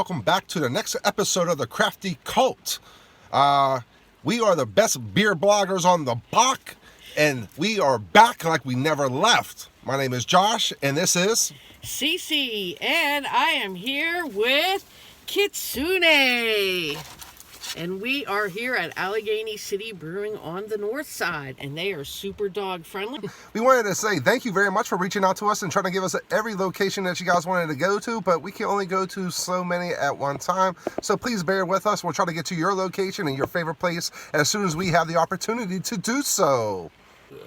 welcome back to the next episode of the Crafty Cult. We are the best beer bloggers on the block, and we are back like we never left. My name is Josh, and this is Cece, and I am here with Kitsune. And we are here at Allegheny City Brewing on the north side, and they are super dog friendly. We wanted to say thank you very much for reaching out to us and trying to give us every location that you guys wanted to go to, but we can only go to so many at one time. So please bear with us. We'll try to get to your location and your favorite place as soon as we have the opportunity to do so. Yeah.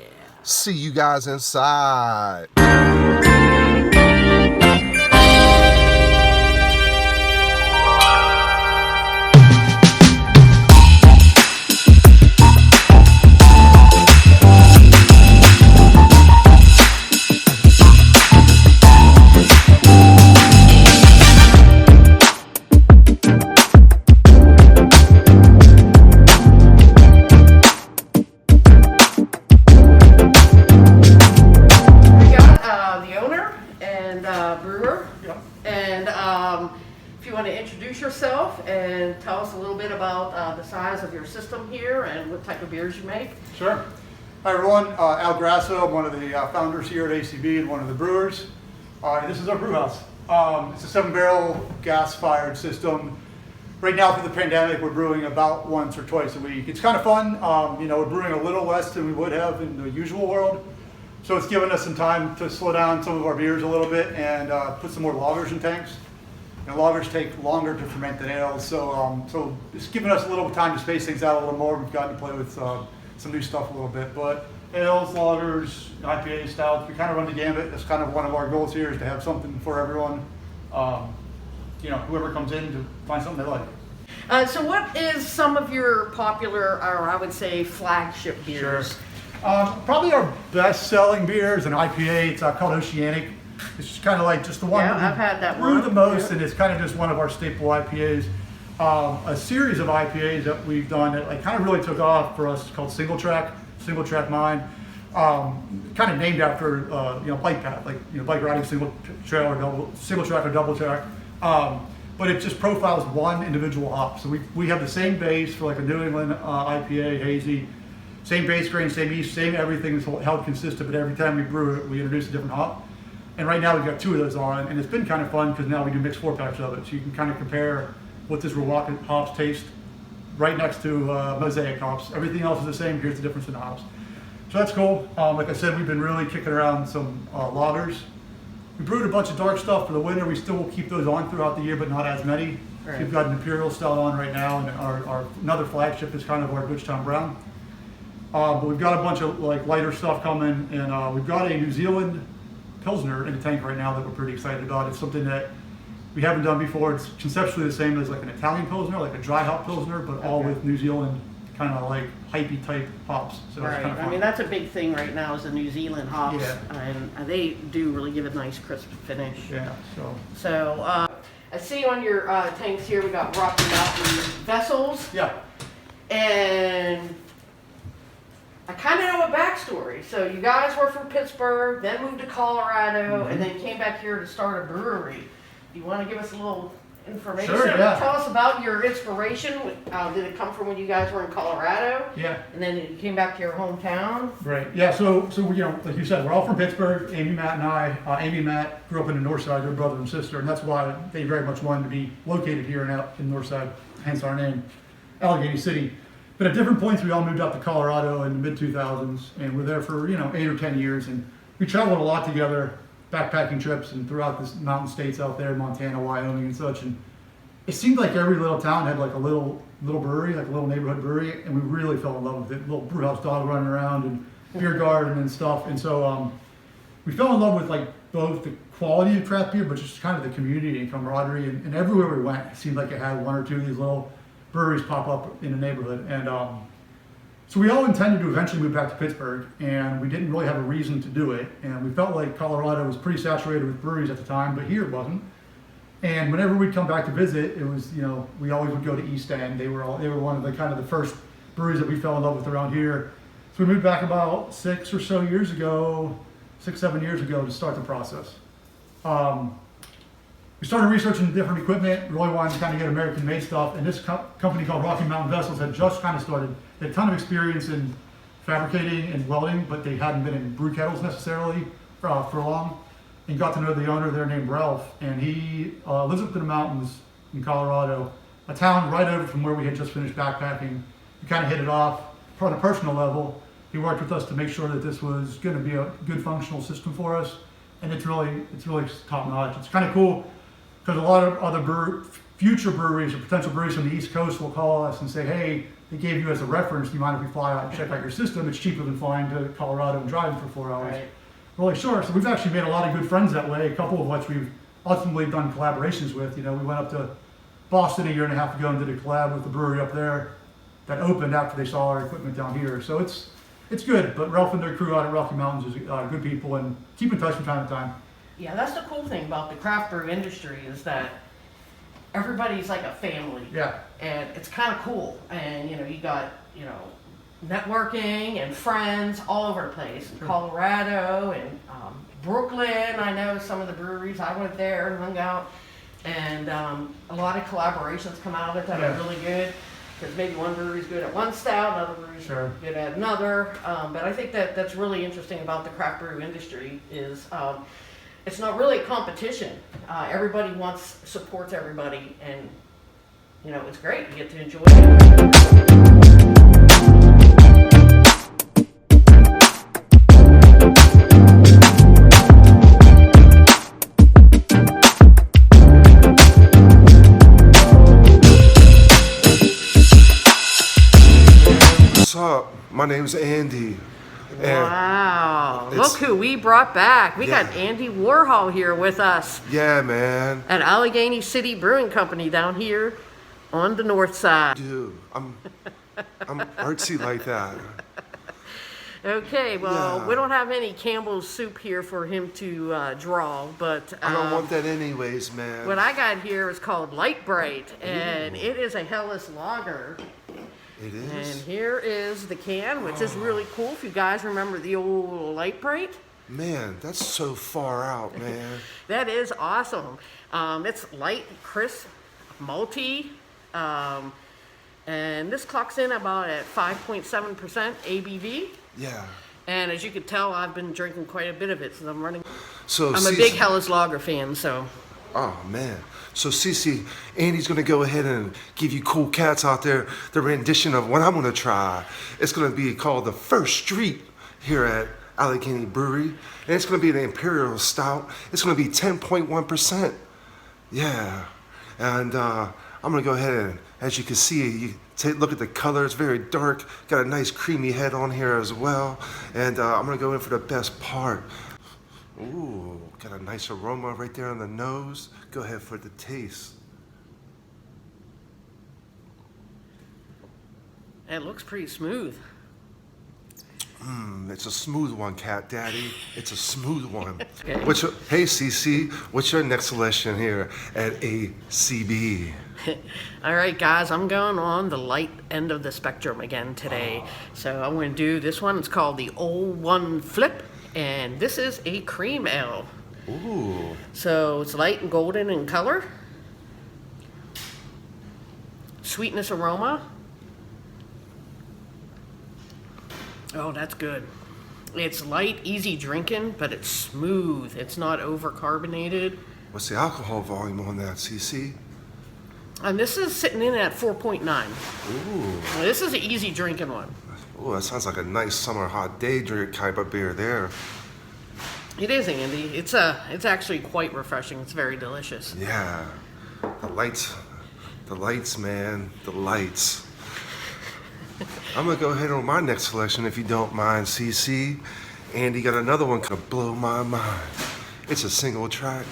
See you guys inside. Brewer. Yep. And if you want to introduce yourself and tell us a little bit about the size of your system here and what type of beers you make. Sure. Hi everyone, Al Grasso. I'm one of the founders here at ACB and one of the brewers. This is our brew house. It's a 7-barrel gas-fired system. Right now through the pandemic, we're brewing about once or twice a week. It's kind of fun. We're brewing a little less than we would have in the usual world. So it's given us some time to slow down some of our beers a little bit and put some more lagers in tanks. And lagers take longer to ferment than ales, so it's given us a little time to space things out a little more. We've gotten to play with some new stuff a little bit. But ales, lagers, IPA, stouts, we kind of run the gambit. That's kind of one of our goals here, is to have something for everyone. Whoever comes in to find something they like. So what is some of your popular, or I would say flagship beers? Sure. Probably our best-selling beer is an IPA. It's called Oceanic. It's just kind of like just the one that I've had that brew one the most, yeah. And it's kind of just one of our staple IPAs. A series of IPAs that we've done that kind of really took off for us is called Single Track Mind. Kind of named after bike path, bike riding single track or double track. But it just profiles one individual hop. So we have the same base for like a New England IPA hazy. Same base grain, same yeast, same everything is held consistent, but every time we brew it, we introduce a different hop. And right now we've got 2 of those on, and it's been kind of fun because now we do mixed 4-packs of it. So you can kind of compare what this Milwaukee hops taste right next to Mosaic hops. Everything else is the same. Here's the difference in the hops. So that's cool. Like I said, we've been really kicking around some lagers. We brewed a bunch of dark stuff for the winter. We still will keep those on throughout the year, but not as many. Right. So we've got an Imperial Stout on right now, and our another flagship is kind of our Bridgetown Brown. But we've got a bunch of lighter stuff coming, and we've got a New Zealand Pilsner in the tank right now that we're pretty excited about. It's something that we haven't done before. It's conceptually the same as like an Italian Pilsner, like a dry hop Pilsner, but all with New Zealand kind of like hypey type hops. So right. It's kind of fun. I mean, that's a big thing right now is the New Zealand hops, Yeah. and they do really give a nice crisp finish. Yeah. So I see on your tanks here we got Rocky Mountain vessels. Yeah. And I kind of know a backstory. So you guys were from Pittsburgh, then moved to Colorado, and then came back here to start a brewery. Do you want to give us a little information? Sure, yeah. Tell us about your inspiration. Did it come from when you guys were in Colorado? Yeah. And then you came back to your hometown? Right. Yeah. So like you said, we're all from Pittsburgh. Amy, Matt, and I. Amy, Matt grew up in the North Side. They're brother and sister, and that's why they very much wanted to be located here in North Side. Hence our name, Allegheny City. But at different points, we all moved out to Colorado in the mid-2000s, and we're there for 8 or 10 years, and we traveled a lot together, backpacking trips, and throughout the mountain states out there, Montana, Wyoming, and such. And it seemed like every little town had like a little brewery, like a little neighborhood brewery, and we really fell in love with it. Little brew house dog running around and beer garden and stuff. And so we fell in love with like both the quality of craft beer, but just kind of the community and camaraderie. And everywhere we went, it seemed like it had 1 or 2 of these little breweries pop up in the neighborhood. And so we all intended to eventually move back to Pittsburgh, and we didn't really have a reason to do it. And we felt like Colorado was pretty saturated with breweries at the time, but here it wasn't. And whenever we'd come back to visit, it was, we always would go to East End. They were one of the kind of the first breweries that we fell in love with around here. So we moved back about 6 or 7 years ago to start the process. We we started researching different equipment, really wanted to kind of get American-made stuff, and this company called Rocky Mountain Vessels had just kind of started. They had a ton of experience in fabricating and welding, but they hadn't been in brew kettles necessarily for long, and got to know the owner there named Ralph, and he lives up in the mountains in Colorado, a town right over from where we had just finished backpacking. We kind of hit it off on a personal level. He worked with us to make sure that this was going to be a good functional system for us, and it's really top notch. It's kind of cool because a lot of other future breweries or potential breweries from the East Coast will call us and say, hey, they gave you as a reference, do you mind if we fly out and check out your system? It's cheaper than flying to Colorado and driving for 4 hours. Right. Really short. So we've actually made a lot of good friends that way, a couple of which we've ultimately done collaborations with. You know, we went up to Boston a year and a half ago and did a collab with the brewery up there that opened after they saw our equipment down here. So it's good, but Ralph and their crew out at Rocky Mountains is good people, and keep in touch from time to time. Yeah, that's the cool thing about the craft brew industry is that everybody's like a family. Yeah. And it's kind of cool. And, you know, you got, you know, networking and friends all over the place. Sure. Colorado and Brooklyn, I know some of the breweries. I went there and hung out. And a lot of collaborations come out of it that are really good. Because maybe one brewery's good at one style, another brewery's good at another. But I think that's really interesting about the craft brew industry is it's not really a competition. Everybody supports everybody, and you know, it's great. You get to enjoy it. What's up? My name's Andy. Wow, look who we brought back. We got Andy Warhol here with us Yeah, man. at Allegheny City Brewing Company down here on the north side. Dude, I'm artsy like that. Okay, well, Yeah. we don't have any Campbell's soup here for him to draw, but I don't want that anyways, man. what I got here is called Light Bright, and it is a Helles lager. It And is? here is the can, which is really cool. If you guys remember the old Light Bright, Man, that's so far out, man. that is awesome. It's light, crisp, malty, and this clocks in about at 5.7% ABV. Yeah. And as you can tell, I've been drinking quite a bit of it since I'm running. So I'm a big Helles lager fan, so. Oh, man. So, Cece, Andy's going to go ahead and give you cool cats out there the rendition of what I'm going to try. It's going to be called the First Street here at Allegheny Brewery. And it's going to be an Imperial Stout. It's going to be 10.1%. Yeah. And I'm going to go ahead and, as you can see, you look at the color. It's very dark. Got a nice creamy head on here as well. And I'm going to go in for the best part. Ooh, got a nice aroma right there on the nose. Go ahead for the taste. It looks pretty smooth. It's a smooth one, Cat Daddy. It's a smooth one. Okay. Hey, CC, what's your next selection here at ACB? All right, guys, I'm going on the light end of the spectrum again today. So I'm going to do this one. It's called the Old One Flip, and this is a cream ale. Ooh. So it's light and golden in color. Sweetness aroma. Oh, that's good. It's light, easy drinking, but it's smooth. It's not over-carbonated. What's the alcohol volume on that, CC? And this is sitting in at 4.9. Ooh. Well, this is an easy drinking one. Ooh, that sounds like a nice summer hot day drink type of beer there. It is, Andy. It's actually quite refreshing. It's very delicious. Yeah. The lights, man. The lights. I'm gonna go ahead on my next selection if you don't mind, CC. Andy got another one gonna blow my mind. It's a single track,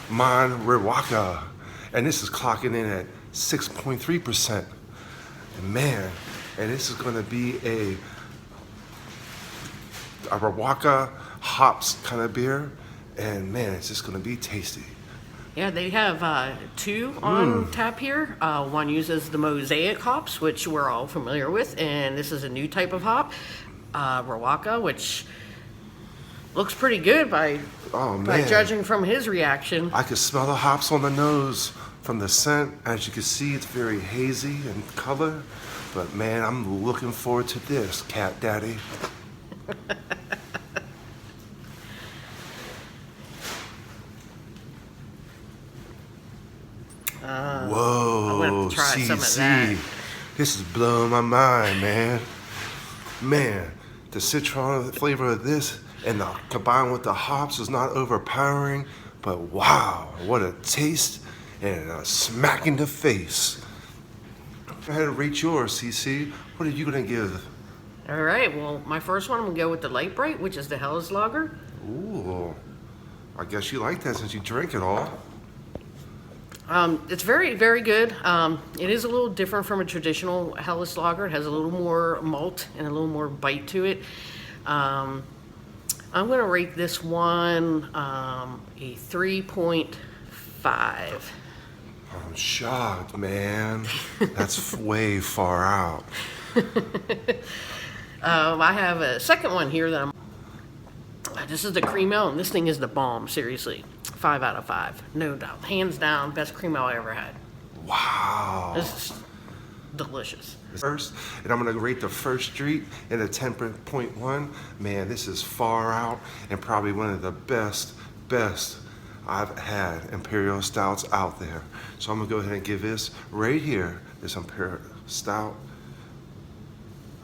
Mon Rewaka, and this is clocking in at 6.3%. Man, and this is gonna be a Rewaka hops kind of beer, and man, it's just gonna be tasty. Yeah, they have two on tap here. One uses the Mosaic hops, which we're all familiar with, and this is a new type of hop, Rewaka, which Looks pretty good by man. judging from his reaction. I could smell the hops on the nose from the scent. As you can see, it's very hazy in color. But man, I'm looking forward to this, Cat Daddy. Whoa, I'm gonna try some of CC. that. This is blowing my mind, man. Man, the citron flavor of this and combined with the hops is not overpowering, but wow, what a taste and a smack in the face. Go ahead and rate yours, CC. What are you gonna give? All right, well, my first one, I'm gonna go with the Light Bright, which is the Helles Lager. Ooh, I guess you like that since you drink it all. It's very, very good. It is a little different from a traditional Helles Lager. It has a little more malt and a little more bite to it. I'm gonna rate this one a 3.5. I'm shocked, man. That's way far out. I have a second one here that this is the cream ale, and this thing is the bomb, seriously. 5 out of 5, no doubt. Hands down, best cream ale I ever had. Wow. This is delicious. First, and I'm gonna rate the First Street at a 10.1. Man, this is far out and probably one of the best I've had Imperial Stouts out there. So I'm gonna go ahead and give this right here, this Imperial Stout,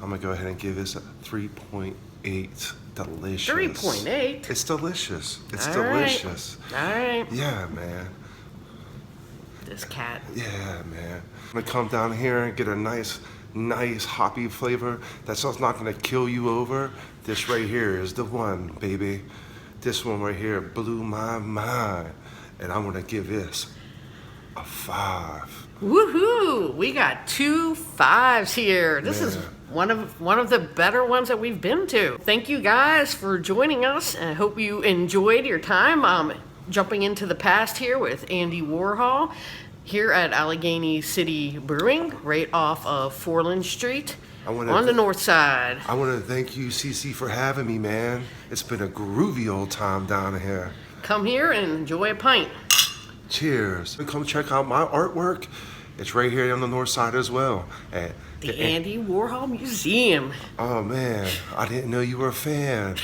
I'm gonna go ahead and give this a 3.8. Delicious. 3.8? It's delicious. It's All right. delicious. All right. Yeah, man. This cat. Yeah, man. I'm gonna come down here and get a nice hoppy flavor that's just not gonna kill you over. This right here is the one, baby. This one right here blew my mind. And I'm gonna give this a 5. Woohoo! We got 2 5s here. This is one of the better ones that we've been to. Thank you guys for joining us. I hope you enjoyed your time jumping into the past here with Andy Warhol here at Allegheny City Brewing, right off of Foreland Street on the north side. I want to thank you, CC, for having me, man. It's been a groovy old time down here. Come here and enjoy a pint. Cheers. Come check out my artwork. It's right here on the north side as well. At the Andy Warhol Museum. Oh man, I didn't know you were a fan.